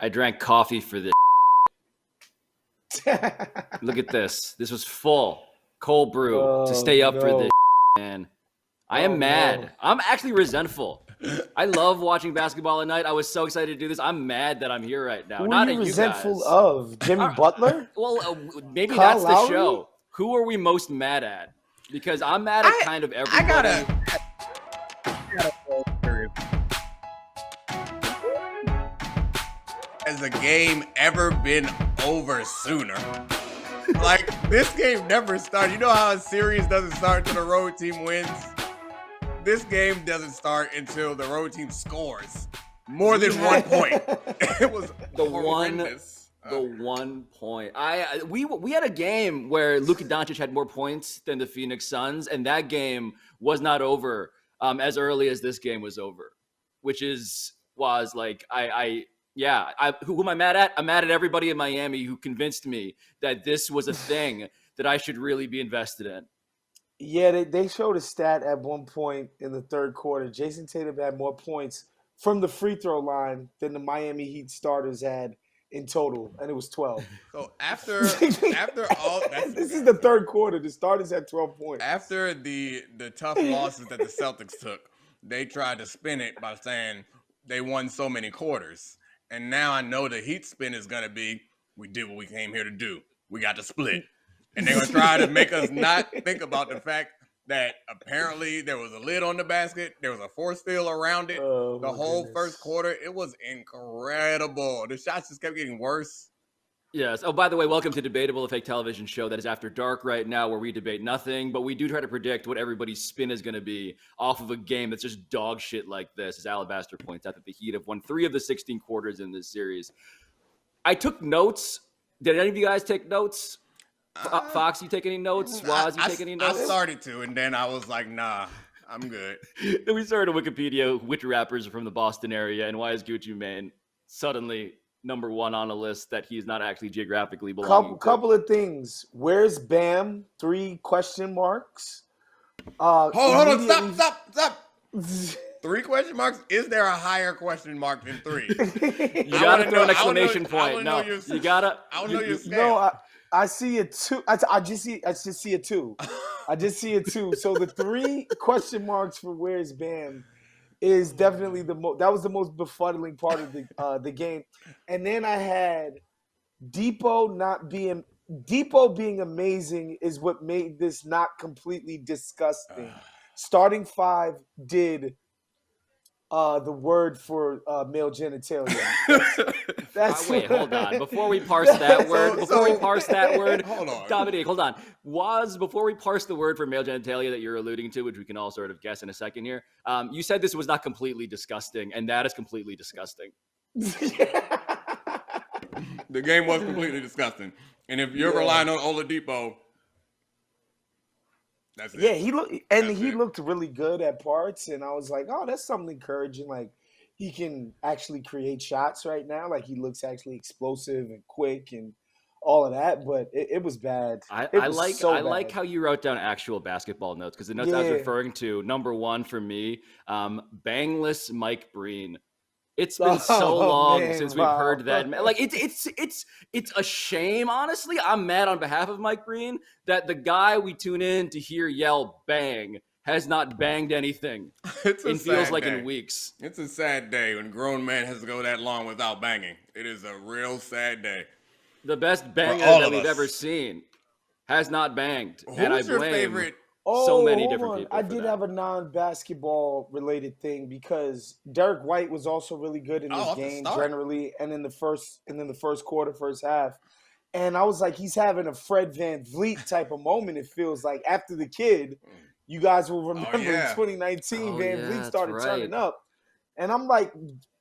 I drank coffee for this. Look at this. This was full cold brew to stay up for this, man. I am mad. No. I'm actually resentful. I love watching basketball at night. I was so excited to do this. I'm mad that I'm here right now. Who Not are you at resentful you guys. of? Jimmy Butler? Well, maybe Kyle that's the Lowry? show. Who are we most mad at? Because I'm mad at kind of everybody. Has a game ever been over sooner? Like, this game never started. You know how a series doesn't start until the road team wins? This game doesn't start until the road team scores more than 1 point. It was horrendous. The 1 point. We had a game where Luka Doncic had more points than the Phoenix Suns, and that game was not over as early as this game was over, which was like who am I mad at? I'm mad at everybody in Miami who convinced me that this was a thing that I should really be invested in. Yeah, they showed a stat at one point in the third quarter. Jason Tatum had more points from the free throw line than the Miami Heat starters had in total, and it was 12. So after all, this is the third quarter. The starters had 12 points. After the tough losses that the Celtics took, they tried to spin it by saying they won so many quarters. And now I know the Heat spin is going to be, we did what we came here to do. We got to split. And they're going to try to make us not think about the fact that apparently there was a lid on the basket. There was a force field around it. The whole first quarter, it was incredible. The shots just kept getting worse. Yes. Oh, by the way, welcome to Debatable, a fake television show that is after dark right now where we debate nothing, but we do try to predict what everybody's spin is going to be off of a game that's just dog shit like this, as Alabaster points out that the Heat have won 3 of the 16 quarters in this series. I took notes. Did any of you guys take notes? Fox, you take any notes? Woz, you take any notes? I started to, and then I was like, nah, I'm good. Then we started Wikipedia, which rappers are from the Boston area, and why is Gucci Mane suddenly number 1 on a list that he's not actually geographically belonging to? Couple of things. Where's Bam? 3 question marks. Hold on, stop. 3 question marks? Is there a higher question mark than 3? You gotta throw an exclamation point. No, you gotta. I don't know your scale. No, I see a 2. I just see a 2. I just see a 2. So the 3 question marks for Where's Bam is definitely that was the most befuddling part of the game. And then I had Depot being amazing is what made this not completely disgusting. Starting 5 did the word for male genitalia. Wait, hold on. Before we parse that word, hold on. Domonique, hold on. Before we parse the word for male genitalia that you're alluding to, which we can all sort of guess in a second here, you said this was not completely disgusting, and that is completely disgusting. The game was completely disgusting. And if you're relying on Oladipo, that's it. Yeah, he looked really good at parts, and I was like, oh, that's something encouraging. Like, he can actually create shots right now. Like, he looks actually explosive and quick and all of that, but it was bad. I like how you wrote down actual basketball notes, because the notes I was referring to, number 1 for me, bangless Mike Breen. It's been so long since we've heard that. Like, it's a shame, honestly. I'm mad on behalf of Mike Breen that the guy we tune in to hear yell bang has not banged anything in weeks. It's a sad day when a grown man has to go that long without banging. It is a real sad day. The best banger that we've ever seen has not banged. Who's your favorite? So many different people. I did have a non-basketball related thing because Derek White was also really good in this game generally, and in the first quarter, first half. And I was like, he's having a Fred VanVleet type of moment. It feels like after the kid, you guys will remember in 2019, VanVleet started turning up, and I'm like,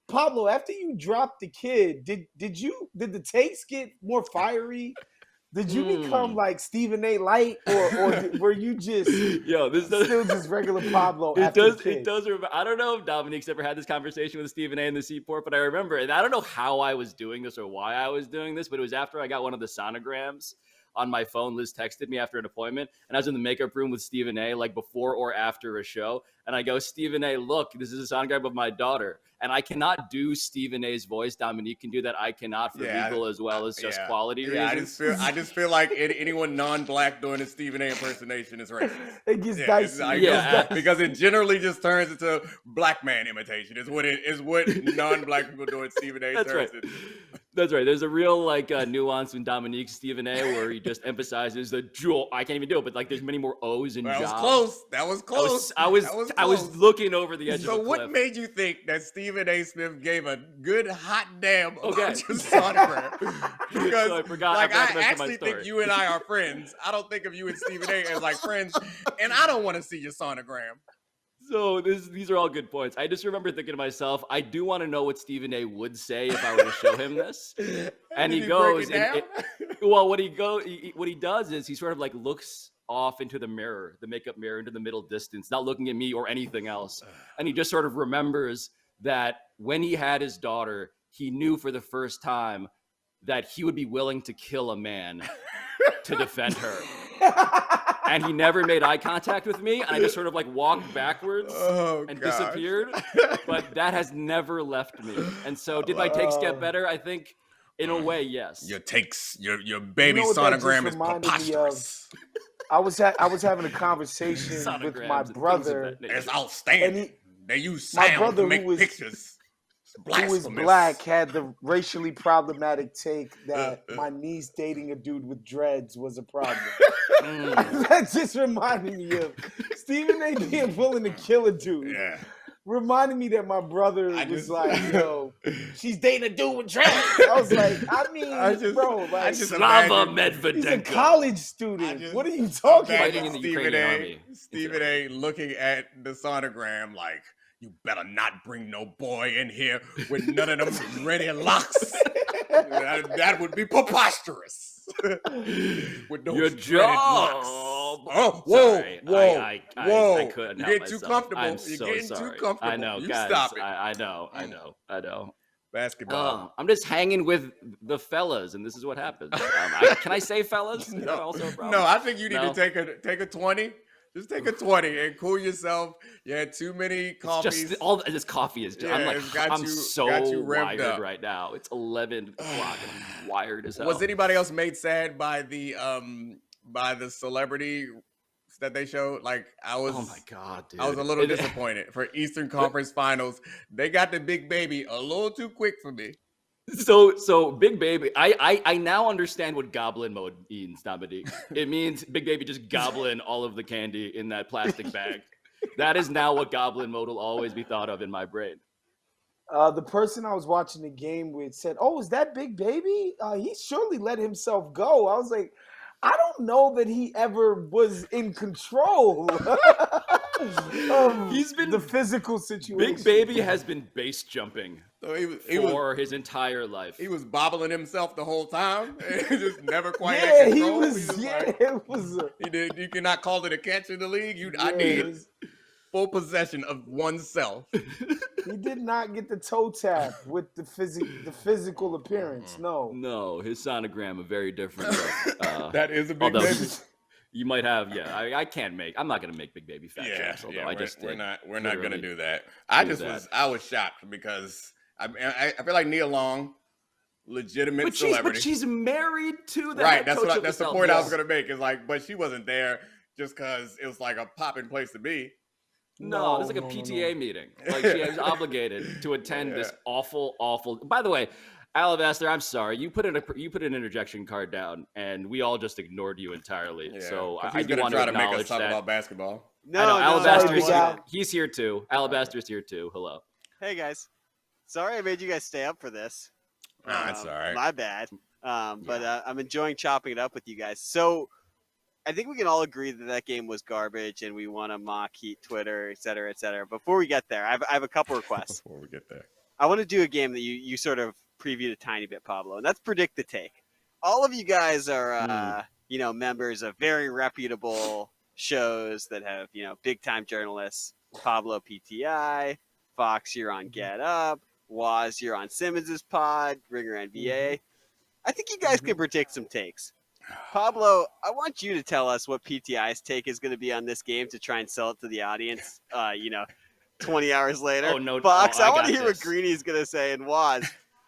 Pablo, after you dropped the kid, did the takes get more fiery? Did you become like Stephen A. Light, or were you just still just regular Pablo? It does. I don't know if Domonique's ever had this conversation with Stephen A. in the Seaport, but I remember, and I don't know how I was doing this or why I was doing this, but it was after I got one of the sonograms on my phone. Liz texted me after an appointment, and I was in the makeup room with Stephen A. like before or after a show. And I go, Stephen A., look, this is a sonogram of my daughter. And I cannot do Stephen A.'s voice. Domonique can do that. I cannot for legal as well as just quality reasons. I just feel like anyone non-black doing a Stephen A. impersonation is racist. It gets dicey. Because it generally just turns into black man imitation. Is what non-black people doing Stephen A. That's right. That's right. There's a real nuance in Domonique's Stephen A. where he just emphasizes the jewel. I can't even do it, but there's many more O's in That jobs. was close. I was looking over the edge of a cliff. So what made you think that Stephen A. Smith gave a good hot damn about your sonogram? Because I forgot. I actually think you and I are friends. I don't think of you and Stephen A. as like friends, and I don't want to see your sonogram. So these are all good points. I just remember thinking to myself, I do want to know what Stephen A. would say if I were to show him this. And he goes, what he does is he sort of like looks off into the mirror, the makeup mirror, into the middle distance, not looking at me or anything else. And he just sort of remembers that when he had his daughter, he knew for the first time that he would be willing to kill a man to defend her. And he never made eye contact with me, and I just sort of like walked backwards and disappeared. But that has never left me. And so, did my takes get better? I think, in a way, yes. Your takes, your baby sonogram is preposterous. I was having a conversation with my brother. It's outstanding. They use my sound brother to make pictures. Who was black had the racially problematic take that my niece dating a dude with dreads was a problem. That just reminded me of Stephen A. being willing to kill a dude. Yeah. Reminded me that my brother was like, yo, she's dating a dude with dreads. I was like, bro, like, Slava Medvedenko. He's a college student. What are you talking about? Fighting in the Ukrainian army. Stephen A. looking at the sonogram like, you better not bring no boy in here with none of them ready locks. That would be preposterous. With no dreaded locks. Oh, whoa. I couldn't help You're getting myself. too comfortable. I'm You're so getting sorry. too comfortable. I know, you guys. Stop it. I know. Basketball. I'm just hanging with the fellas, and this is what happens. Can I say fellas? No, I think you need to take a 20. Just take a 20 and cool yourself. You had too many coffees. Just all this coffee is. I'm so wired right now. It's 11 o'clock and I'm wired as hell. Was anybody else made sad by the celebrity that they showed? Like I was. Oh my god, dude! I was a little disappointed for Eastern Conference Finals. They got the big baby a little too quick for me. So Big Baby, I now understand what goblin mode means, Domonique. It means Big Baby just gobbling all of the candy in that plastic bag. That is now what goblin mode will always be thought of in my brain. The person I was watching the game with said, "Oh, is that Big Baby? He surely let himself go." I was like, I don't know that he ever was in control of the physical situation. Big Baby has been base jumping for his entire life. He was bobbling himself the whole time. He just never quite had control. It was. He did. You cannot call it a catch in the league. I need full possession of oneself. He did not get the toe tap with the physical appearance. No, his sonogram a very different. That is a big baby. You might have, I can't make. I'm not gonna make Big Baby fat jokes. Although we're not gonna do that. I was shocked because I feel like Nia Long, legitimate celebrity. But she's married to that. Right. That's the point I was gonna make. Is like, but she wasn't there just because it was like a popping place to be. No, it's like a PTA meeting. Like she was obligated to attend this awful. By the way, Alabaster, I'm sorry. You put an interjection card down, and we all just ignored you entirely. Yeah, so I do want to try to make us talk about basketball. No, Alabaster's here. He's here too. Alabaster's here too. Hello. Hey guys, sorry I made you guys stay up for this. That's all right. My bad. But I'm enjoying chopping it up with you guys. So I think we can all agree that game was garbage, and we want to mock Heat Twitter, et cetera, et cetera. Before we get there, I have a couple requests. Before we get there, I want to do a game that you sort of previewed a tiny bit, Pablo, and that's Predict the Take. All of you guys are, members of very reputable shows that have, big time journalists. Pablo PTI, Fox, you're on Get Up, Woz, you're on Simmons's pod, Ringer NBA. I think you guys can predict some takes. Pablo, I want you to tell us what PTI's take is going to be on this game to try and sell it to the audience. 20 hours later. Oh no, Fox, I want to got hear what this. Greeny's going to say, and Woz,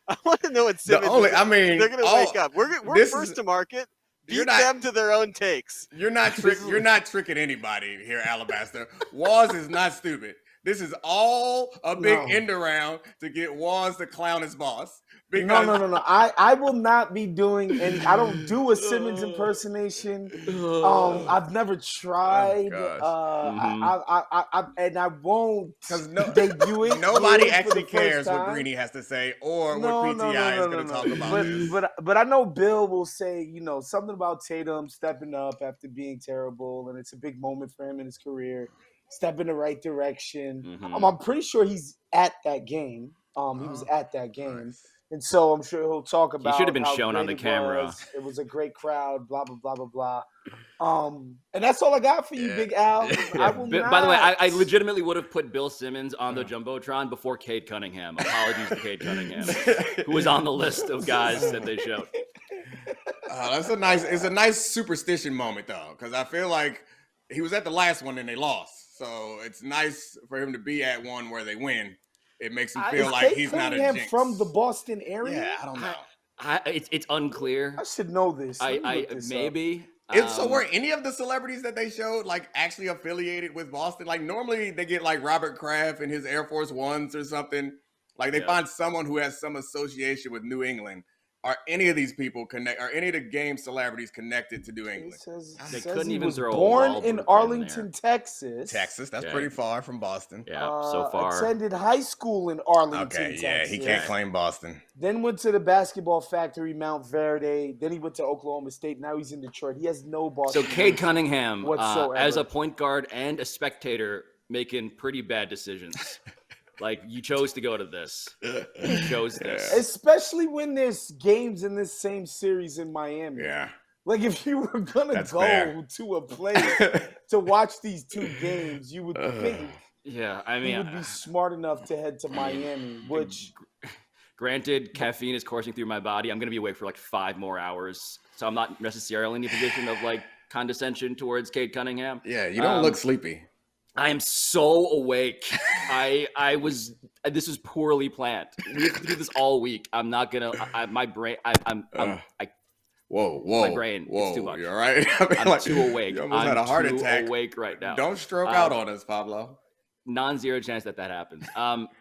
I want to know what Simmons. They're going to wake up. We're first to market. Beat them to their own takes. You're not tricking anybody here, Alabaster. Woz is not stupid. This is all a big end around to get Woz to clown his boss. No. I will not be doing any. I don't do a Simmons impersonation. I've never tried. And I won't debut it. Nobody actually cares what Greeny has to say or what PTI is going to talk about. But I know Bill will say, something about Tatum stepping up after being terrible, and it's a big moment for him in his career. Step in the right direction. I'm pretty sure he's at that game. He was at that game. Nice. And so I'm sure he'll talk about he should have been shown on the camera. It was a great crowd, blah, blah, blah, blah, blah. And that's all I got for you, Big Al. I will not. By the way, I legitimately would have put Bill Simmons on the Jumbotron before Cade Cunningham. Apologies to Cade Cunningham, who was on the list of guys that they showed. It's a nice superstition moment, though, because I feel like he was at the last one and they lost. So it's nice for him to be at one where they win. It makes him feel like he's not a jinx. From the Boston area? Yeah, I don't know. It's unclear. I should know this. Maybe. So were any of the celebrities that they showed actually affiliated with Boston? Normally they get Robert Kraft and his Air Force Ones or something. They find someone who has some association with New England. Are any of these people are any of the game celebrities connected to New England? They couldn't even throw a born in Arlington, Texas. That's pretty far from Boston. Yeah, so far. Attended high school in Arlington, Texas. Yeah, he can't claim Boston. Then went to the basketball factory, Mount Verde. Then he went to Oklahoma State. Now he's in Detroit. He has no Boston. So Cade Cunningham, whatsoever. As a point guard and a spectator, making pretty bad decisions. You chose to go to this. You chose this. Especially when there's games in this same series in Miami. Yeah. If you were going to go to a place to watch these two games, you would think you would be smart enough to head to Miami, which... Granted, caffeine is coursing through my body. I'm going to be awake for 5 more hours. So I'm not necessarily in a position of condescension towards Cade Cunningham. Yeah, you don't look sleepy. I am so awake. This was poorly planned. We have to do this all week. I'm not gonna, my brain, Whoa. My brain, it's too much. You all right? I'm too awake. You almost had a heart attack. I'm too awake right now. Don't stroke out on us, Pablo. Non-zero chance that happens.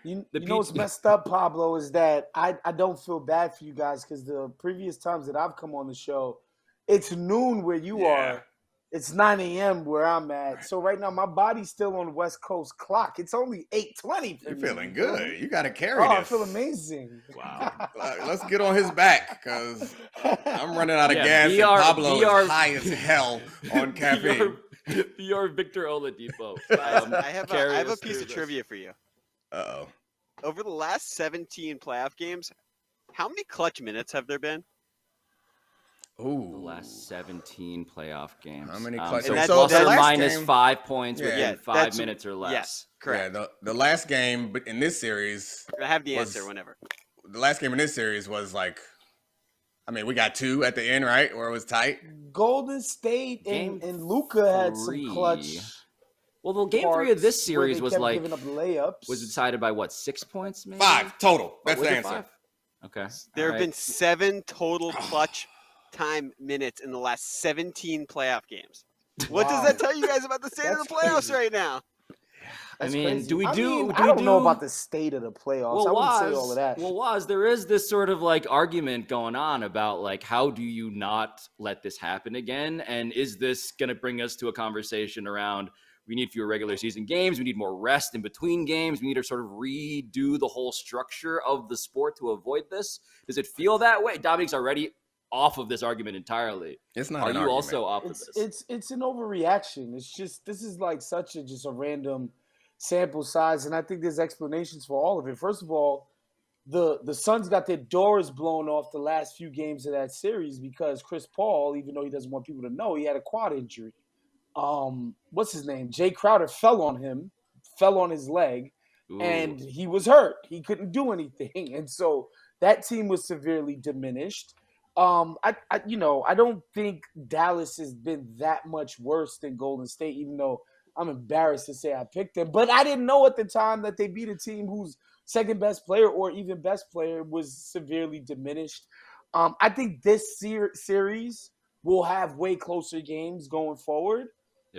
You know what's messed up, Pablo, is that I don't feel bad for you guys because the previous times that I've come on the show, it's noon where you are. It's 9 a.m. where I'm at. So right now, my body's still on West Coast clock. It's only 8:20 for You're me. feeling good. You got to carry this. I feel amazing. Wow. Let's get on his back because I'm running out of gas and Pablo is high as hell on caffeine. VR Victor Oladipo. I have a piece of trivia for you. Uh-oh. Over the last 17 playoff games, how many clutch minutes have there been? Ooh. The last 17 playoff games. How many clutch? So plus or minus 5 points within 5 minutes or less. Yes, correct. Yeah, the last game, but in this series, I have the answer whenever. The last game in this series was we got 2 at the end, right? Where it was tight. Golden State and Luka had some clutch. Well, the game 3 of this series was giving up layups. Was decided by 6 points, maybe? 5 total. That's the answer. 5? Okay. There have been 7 total clutch time minutes in the last 17 playoff games. What does that tell you guys about the state of the playoffs right now? That's I mean, crazy. do we do? I don't know about the state of the playoffs. I wouldn't say all of that. Well, Woz, there is this sort of argument going on about how do you not let this happen again? And is this going to bring us to a conversation around we need fewer regular season games, we need more rest in between games, we need to sort of redo the whole structure of the sport to avoid this? Does it feel that way? Dominique's already off of this argument entirely. It's not. Are you also off of this? It's an overreaction. It's just this is such a random sample size, and I think there's explanations for all of it. First of all, the Suns got their doors blown off the last few games of that series because Chris Paul, even though he doesn't want people to know, he had a quad injury. What's his name? Jay Crowder fell on his leg, and he was hurt. He couldn't do anything, and so that team was severely diminished. I don't think Dallas has been that much worse than Golden State, even though I'm embarrassed to say I picked them. But I didn't know at the time that they beat a team whose second best player or even best player was severely diminished. I think this series will have way closer games going forward.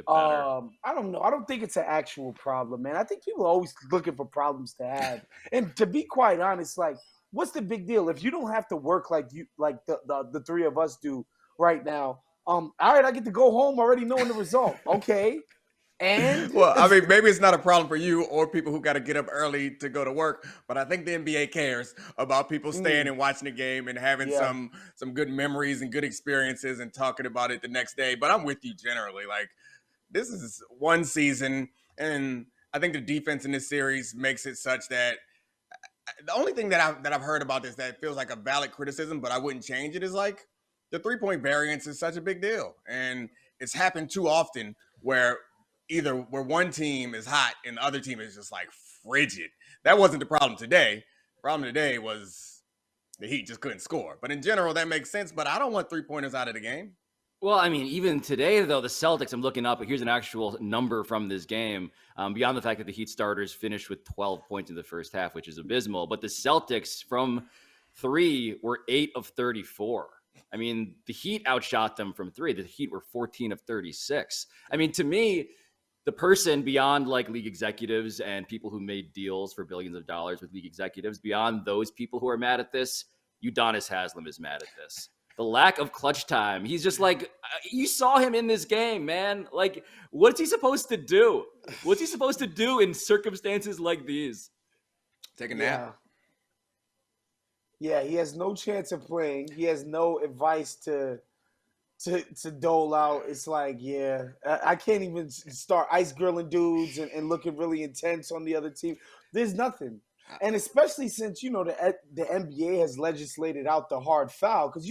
I don't know. I don't think it's an actual problem, man. I think people are always looking for problems to have. And to be quite honest, like, what's the big deal if you don't have to work like the three of us do right now? All right, I get to go home already knowing the result. Okay. And well, I mean, maybe it's not a problem for you or people who got to get up early to go to work, but I think the NBA cares about people staying and watching the game and having some good memories and good experiences and talking about it the next day. But I'm with you generally. Like, this is one season, and I think the defense in this series makes it such that the only thing that I've heard about this that feels like a valid criticism, but I wouldn't change it, is like the 3-point variance is such a big deal, and it's happened too often where one team is hot and the other team is just like frigid. That wasn't the problem today. The problem today was the Heat just couldn't score. But in general, that makes sense. But I don't want 3-pointers out of the game. Well, I mean, even today, though, the Celtics, I'm looking up, but here's an actual number from this game. Beyond the fact that the Heat starters finished with 12 points in the first half, which is abysmal, but the Celtics from 3 were 8 of 34. I mean, the Heat outshot them from 3. The Heat were 14 of 36. I mean, to me, the person beyond like league executives and people who made deals for billions of dollars with league executives, beyond those people who are mad at this, Udonis Haslem is mad at this. The lack of clutch time. He's just like, you saw him in this game, man. Like, what's he supposed to do? What's he supposed to do in circumstances like these? Take a nap. Yeah, he has no chance of playing. He has no advice to dole out. It's like, I can't even start ice grilling dudes and looking really intense on the other team. There's nothing. And especially since, the NBA has legislated out the hard foul. Because,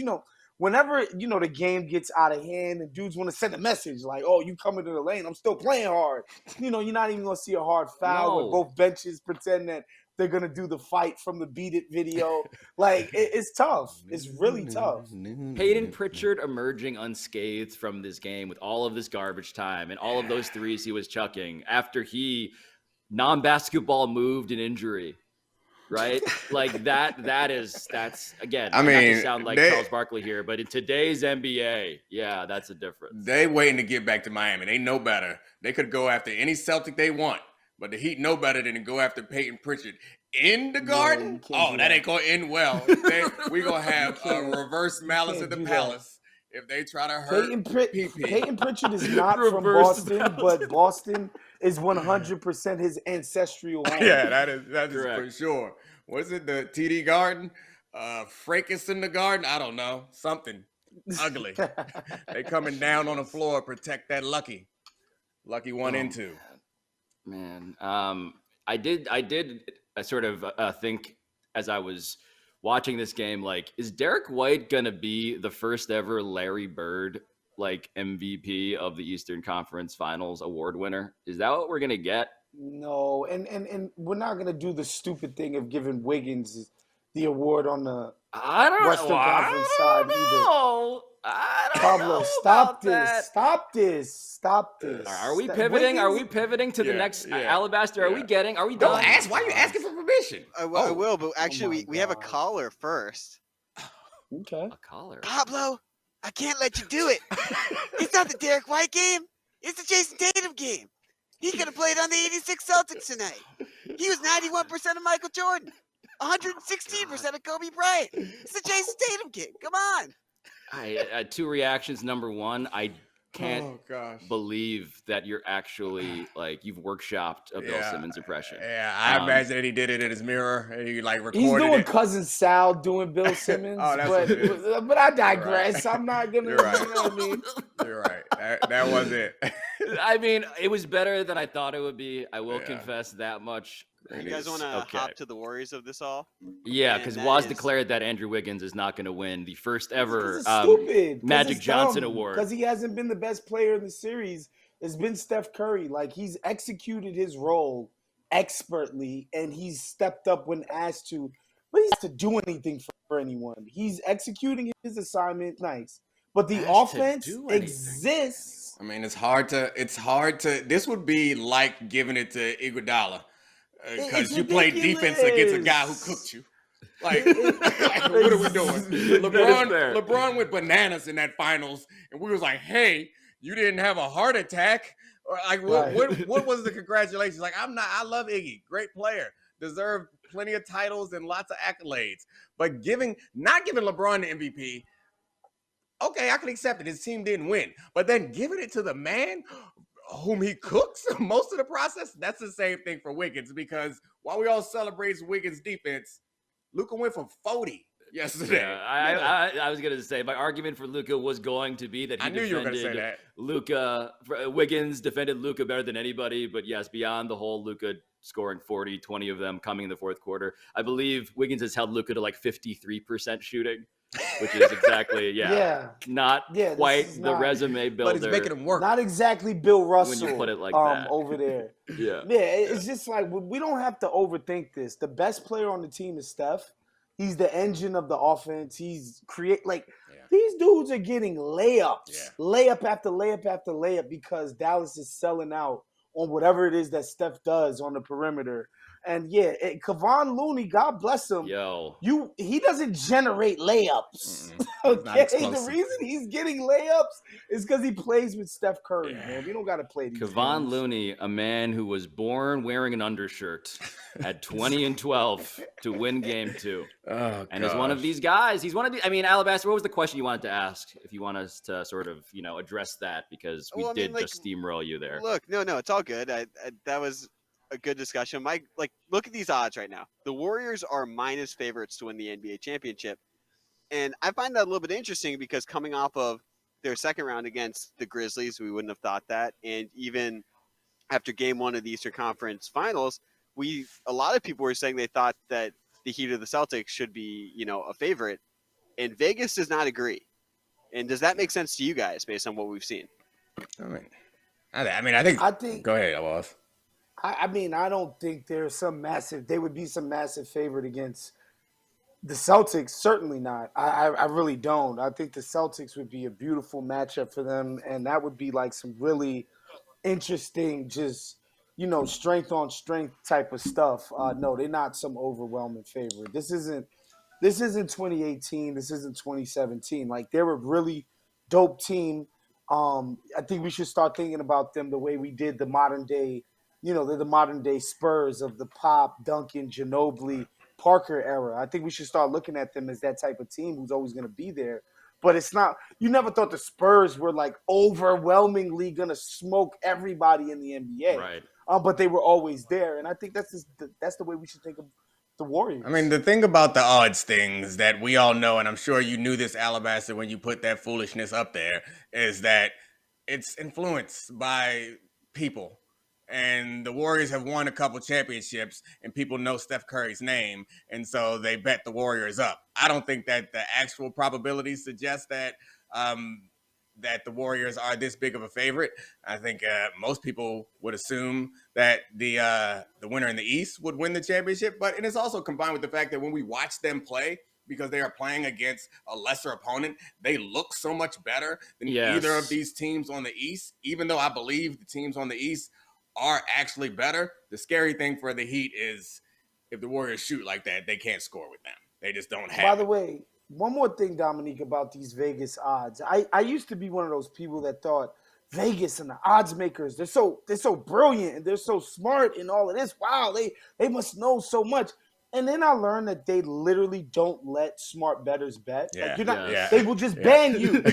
whenever, the game gets out of hand and dudes want to send a message like, oh, you coming to the lane, I'm still playing hard. You're not even going to see a hard foul where both benches pretend that they're going to do the fight from the Beat It video. Like, it's tough. It's really tough. Peyton Pritchard emerging unscathed from this game with all of this garbage time and all of those threes he was chucking after he non-basketball moved an injury. Right? Like that's again, I mean, not to sound like Charles Barkley here, but in today's NBA, that's a difference. They waiting to get back to Miami. They know better. They could go after any Celtic they want, but the Heat know better than to go after Peyton Pritchard in the Garden. That ain't going to end well. We're going to have a reverse Malice at the Palace if they try to hurt Peyton Pritchard is not from Boston, but Boston is 100% his ancestral home. Yeah, that is for sure. Was it the TD Garden? Fracas in the Garden? I don't know. Something ugly. They coming down on the floor, protect that Lucky 1 and 2. Man, I did sort of think as I was watching this game, like, is Derek White gonna be the first ever Larry Bird like MVP of the Eastern Conference Finals award winner? Is that what we're gonna get? No, and we're not gonna do the stupid thing of giving Wiggins the award on the Western Conference side either. Pablo, stop this. Are we pivoting? Are we pivoting to the next Alabaster? Are we done? Don't ask. Why are you asking for permission? I will, but actually, we have a caller first. Okay. A caller. Pablo, I can't let you do it. It's not the Derek White game. It's the Jason Tatum game. He could have played on the 86 Celtics tonight. He was 91% of Michael Jordan, 116% of Kobe Bryant. It's the Jason Tatum game. Come on. I had 2 reactions. Number 1, I can't believe that you're actually like you've workshopped a Bill Simmons impression. Yeah, I imagine that he did it in his mirror and he like recorded it. He's doing Cousin Sal doing Bill Simmons, but I digress. Right. I'm not gonna. You're right. You know what I mean? You're right. That was it. I mean, it was better than I thought it would be. I will confess that much. You guys want to hop to the worries of this all? Yeah, because Woz declared that Andrew Wiggins is not going to win the first ever Magic Johnson Award. Because he hasn't been the best player in the series. It's been Steph Curry. Like, he's executed his role expertly, and he's stepped up when asked to. but he has to do anything for anyone. He's executing his assignment, nice. But the offense exists. I mean, it's hard to. This would be like giving it to Iguodala because you played defense against a guy who cooked you. Like what are we doing? LeBron went bananas in that finals, and we was like, "Hey, you didn't have a heart attack." Or like, what was the congratulations? Like, I love Iggy, great player, deserved plenty of titles and lots of accolades, but not giving LeBron the MVP. Okay, I can accept it. His team didn't win, but then giving it to the man whom he cooks most of the process. That's the same thing for Wiggins, because while we all celebrate Wiggins' defense, Luka went for 40 yesterday. Yeah, I was going to say, my argument for Luka was going to be that I knew you were going to say that. Wiggins defended Luka better than anybody, but yes, beyond the whole Luka scoring 40, 20 of them coming in the fourth quarter, I believe Wiggins has held Luka to like 53% shooting, which is exactly, not quite the resume builder. But it's making him work. Not exactly Bill Russell when you put it like that. Over there. Yeah, it's just like, we don't have to overthink this. The best player on the team is Steph. He's the engine of the offense. These dudes are getting layups, layup after layup after layup, because Dallas is selling out on whatever it is that Steph does on the perimeter. And Kevon Looney, God bless him. He doesn't generate layups. Okay, the reason he's getting layups is because he plays with Steph Curry. Man, we don't got to play these Kevon games. Looney, a man who was born wearing an undershirt, had 20 and 12 to win Game 2, and is one of these guys. He's one of the. I mean, Alabaster, what was the question you wanted to ask? If you want us to sort of address that, because we just steamroll you there. Look, no, it's all good. That was a good discussion. Look at these odds right now. The Warriors are minus favorites to win the NBA championship. And I find that a little bit interesting, because coming off of their second round against the Grizzlies, we wouldn't have thought that. And even after Game 1 of the Eastern Conference Finals, a lot of people were saying they thought that the Heat of the Celtics should be, a favorite. And Vegas does not agree. And does that make sense to you guys based on what we've seen? I think. Go ahead, Wallace. I don't think they would be some massive favorite against the Celtics. Certainly not. I really don't. I think the Celtics would be a beautiful matchup for them, and that would be like some really interesting, just, strength on strength type of stuff. No, they're not some overwhelming favorite. This isn't 2018. This isn't 2017. Like, they're a really dope team. I think we should start thinking about them the way we did the modern day. They're the modern day Spurs of the Pop, Duncan, Ginobili, Parker era. I think we should start looking at them as that type of team who's always going to be there. But it's not – you never thought the Spurs were like overwhelmingly going to smoke everybody in the NBA. Right. But they were always there. And I think that's the way we should think of the Warriors. I mean, the thing about the odds things that we all know, and I'm sure you knew this, Alabaster, when you put that foolishness up there, is that it's influenced by people. And the Warriors have won a couple championships, and people know Steph Curry's name, and so they bet the Warriors up. I don't think that the actual probabilities suggest that that the Warriors are this big of a favorite. I think most people would assume that the winner in the East would win the championship, but it is also combined with the fact that when we watch them play, because they are playing against a lesser opponent, they look so much better than either of these teams on the East, even though I believe the teams on the East are actually better. The scary thing for the Heat is if the Warriors shoot like that, they can't score with them. They just don't have By the way, one more thing, Domonique, about these Vegas odds. I used to be one of those people that thought Vegas and the odds makers, they're so brilliant and they're so smart and all of this. Wow, they must know so much. And then I learned that they literally don't let smart bettors bet. They will just ban you.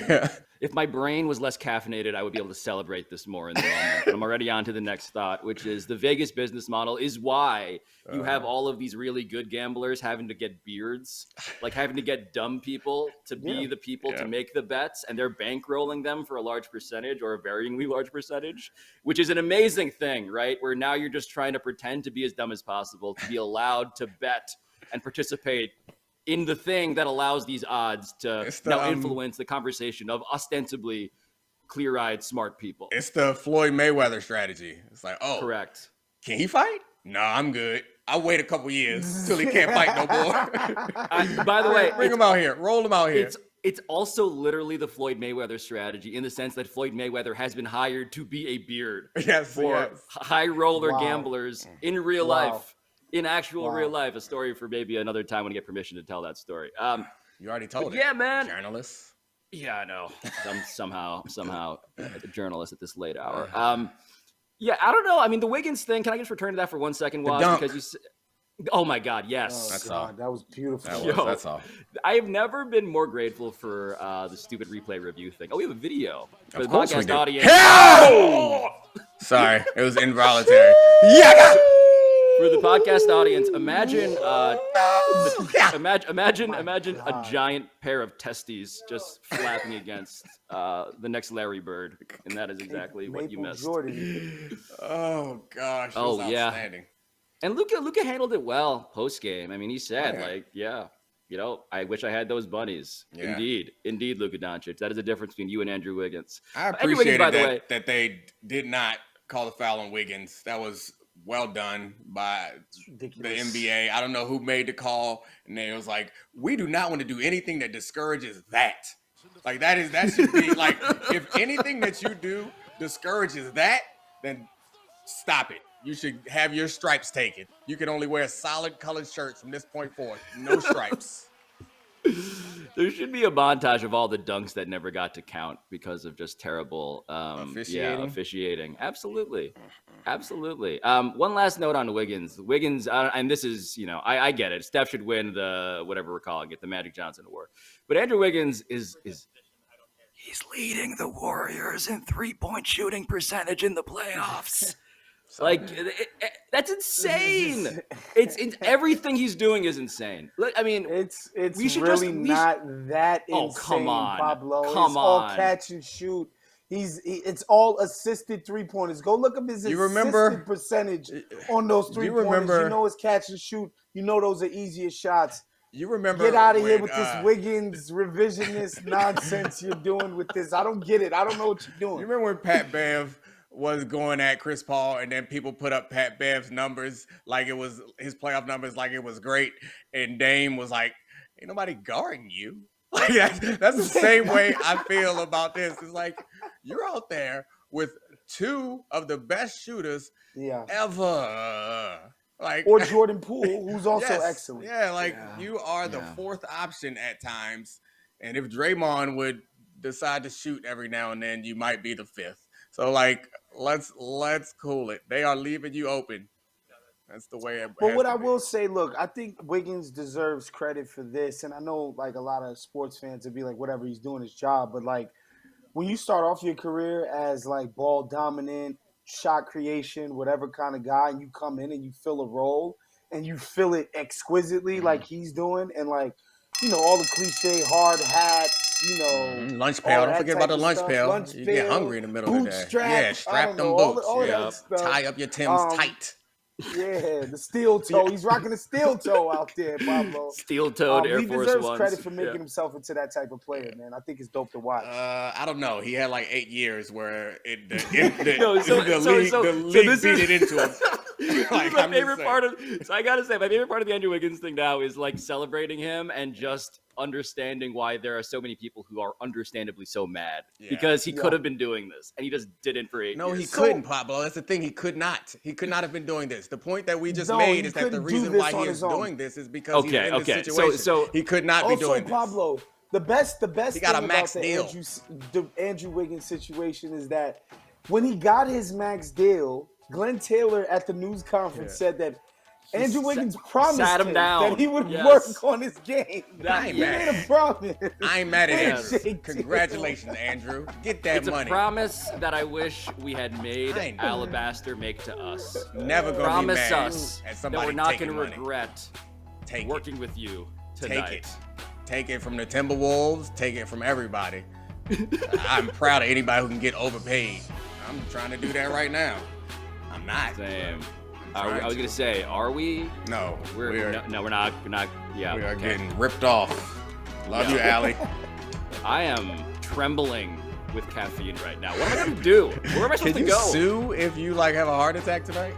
If my brain was less caffeinated, I would be able to celebrate this more in the moment. But I'm already on to the next thought, which is the Vegas business model is why you have all of these really good gamblers having to get beards, like having to get dumb people to be the people to make the bets, and they're bankrolling them for a large percentage or a varyingly large percentage, which is an amazing thing, right? Where now you're just trying to pretend to be as dumb as possible to be allowed to bet and participate in the thing that allows these odds to now influence the conversation of ostensibly clear-eyed smart people. It's the Floyd Mayweather strategy. It's like, correct. Can he fight? No, I'm good. I'll wait a couple years till he can't fight no more. By the way, bring him out here. Roll him out here. It's also literally the Floyd Mayweather strategy in the sense that Floyd Mayweather has been hired to be a beard for high roller gamblers in real life, in actual real life. A story for maybe another time when I get permission to tell that story. You already told it. Yeah, man. Journalists. Yeah, I know. I'm somehow a journalist at this late hour. Yeah, I don't know. I mean, the Wiggins thing. Can I just return to that for 1 second, Wos? Because oh my God, yes. That's all. That was beautiful. That's all. I have never been more grateful for the stupid replay review thing. Oh, we have a video for the course podcast audience. Sorry, it was involuntary. Yeah. For the podcast audience, imagine a giant pair of testes just flapping against the next Larry Bird, and that is exactly what you missed. Oh gosh! Oh yeah. Outstanding. And Luka handled it well post game. I mean, he said I wish I had those bunnies. Yeah. Indeed, Luka Doncic. That is the difference between you and Andrew Wiggins. I appreciated that they did not call the foul on Wiggins. That was well done by the NBA. I don't know who made the call, and they was like, we do not want to do anything that discourages that. Like that should be like, if anything that you do discourages that, then stop it. You should have your stripes taken. You can only wear solid colored shirts from this point forward. No stripes. There should be a montage of all the dunks that never got to count because of just terrible officiating. Absolutely. One last note on Wiggins. And this is, I get it. Steph should win the whatever we're calling it, the Magic Johnson Award. But Andrew Wiggins is he's leading the Warriors in 3-point shooting percentage in the playoffs. Like that's insane. It's everything he's doing is insane. I mean, it's really not that insane. Oh, come on, Pablo. It's all catch and shoot. It's all assisted 3-pointers. Go look up his assisted percentage on those 3-pointers. You know it's catch and shoot. You know those are easier shots. You remember? Get out of here with this Wiggins revisionist nonsense you're doing with this. I don't get it. I don't know what you're doing. You remember when Pat Bev was going at Chris Paul, and then people put up Pat Bev's numbers like it was his playoff numbers, like it was great, and Dame was like, "Ain't nobody guarding you." Like that's the same way I feel about this. It's like you're out there with two of the best shooters ever. Like, or Jordan Poole, who's also excellent. Yeah, you are the fourth option at times, and if Draymond would decide to shoot every now and then, you might be the fifth. So like, let's cool it. They are leaving you open. That's the way it But what I will say, look, I think Wiggins deserves credit for this. And I know like a lot of sports fans would be like, whatever, he's doing his job. But like when you start off your career as like ball dominant, shot creation, whatever kind of guy, and you come in and you fill a role and you fill it exquisitely like he's doing, and like, all the cliche hard hats, lunch pail. Don't forget about the lunch pail. You get hungry in the middle of the day. Yeah, strap them boots. All that stuff. Tie up your Timbs tight. Yeah, the steel toe. He's rocking the steel toe out there, Pablo. Steel-toed Air Force Ones. He deserves credit for making himself into that type of player, man. I think it's dope to watch. I don't know. He had like 8 years where the league beat it into him. Like, my favorite part of the Andrew Wiggins thing now is like celebrating him and just understanding why there are so many people who are understandably so mad because he could have been doing this and he just didn't for 8 years. No, he couldn't, Pablo. That's the thing. He could not. He could not have been doing this. The point that we just made is that the reason why he is doing this is because he's in this situation. So he could not be doing this. Also, Pablo, the best he thing got a about max the Andrew Wiggins situation is that when he got his max deal, Glenn Taylor at the news conference said that Andrew Wiggins promised him that he would work on his game. He made a promise. I ain't mad at Andrew. Congratulations, Andrew. Get that money. It's a promise that I wish we had made Alabaster make to us. Never gonna promise be mad us at that we're not going to regret working with you tonight. Take it from the Timberwolves. Take it from everybody. I'm proud of anybody who can get overpaid. I'm trying to do that right now. I'm not. Same. I was gonna say, are we? No, we're not. Yeah, we are getting ripped off. Love you, Allie. I am trembling with caffeine right now. What am I gonna do? Where am I supposed to go? Can you sue if you like have a heart attack tonight?